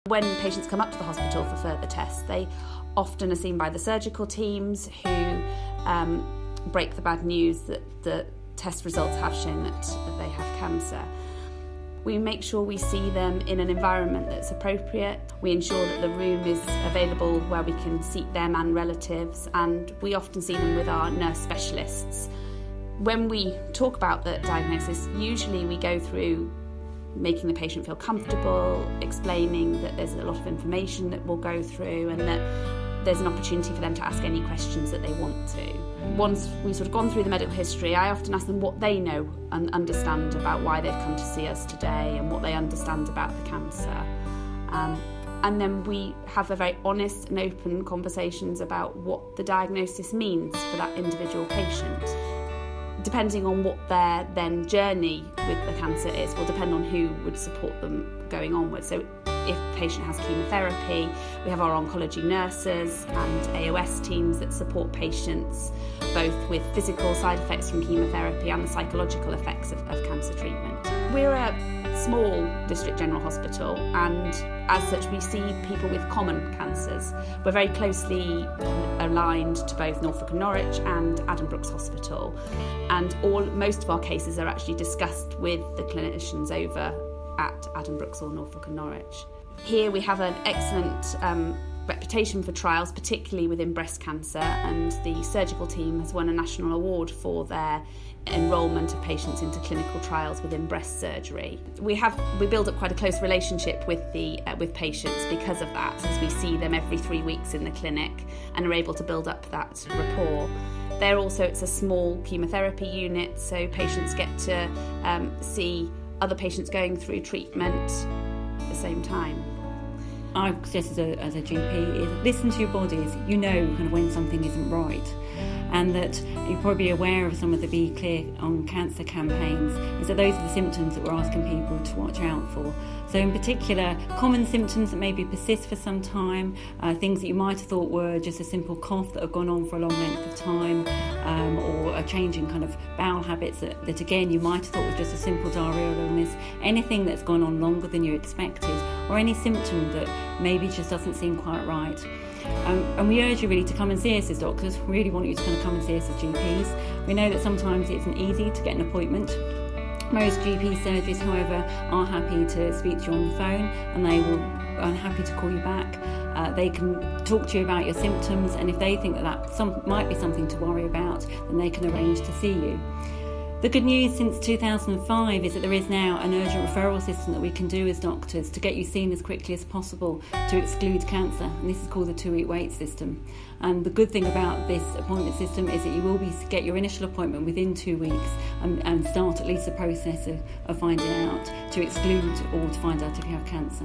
When patients come up to the hospital for further tests, they often are seen by the surgical teams who break the bad news that the test results have shown that they have cancer. We make sure we see them in an environment that's appropriate. We ensure that the room is available where we can seat them and relatives, and we often see them with our nurse specialists. When we talk about the diagnosis, usually we go through making the patient feel comfortable, explaining that there's a lot of information that we'll go through and that there's an opportunity for them to ask any questions that they want to. Once we've sort of gone through the medical history, I often ask them what they know and understand about why they've come to see us today and what they understand about the cancer. And then we have a very honest and open conversations about what the diagnosis means for that individual patient. Depending on what their then journey with the cancer is, will depend on who would support them going onwards. So if the patient has chemotherapy, we have our oncology nurses and AOS teams that support patients both with physical side effects from chemotherapy and the psychological effects of cancer treatment. We're a small district general hospital, and as such we see people with common cancers. We're very closely aligned to both Norfolk and Norwich and Adam Brooks Hospital, and most of our cases are actually discussed with the clinicians over at Adam Brooks or Norfolk and Norwich. Here we have an excellent reputation for trials, particularly within breast cancer, and the surgical team has won a national award for their enrolment of patients into clinical trials within breast surgery. We build up quite a close relationship with patients because of that, as we see them every 3 weeks in the clinic and are able to build up that rapport. It's a small chemotherapy unit, so patients get to see other patients going through treatment at the same time. I suggest as a GP is listen to your bodies. You know kind of when something isn't right, and that you're probably aware of some of the Be Clear on Cancer campaigns, is that those are the symptoms that we're asking people to watch out for. So in particular, common symptoms that maybe persist for some time, things that you might have thought were just a simple cough that have gone on for a long length of time, or a change in kind of bowel habits that again you might have thought was just a simple diarrheal illness, anything that's gone on longer than you expected, or any symptom that maybe just doesn't seem quite right. And we urge you really to come and see us as doctors. We really want you to kind of come and see us as GPs. We know that sometimes it isn't easy to get an appointment. Most GP surgeries, however, are happy to speak to you on the phone, and they are happy to call you back. They can talk to you about your symptoms, and if they think that might be something to worry about, then they can arrange to see you. The good news since 2005 is that there is now an urgent referral system that we can do as doctors to get you seen as quickly as possible to exclude cancer, and this is called the 2-week wait system. And the good thing about this appointment system is that you will get your initial appointment within 2 weeks and start at least the process of finding out to exclude or to find out if you have cancer.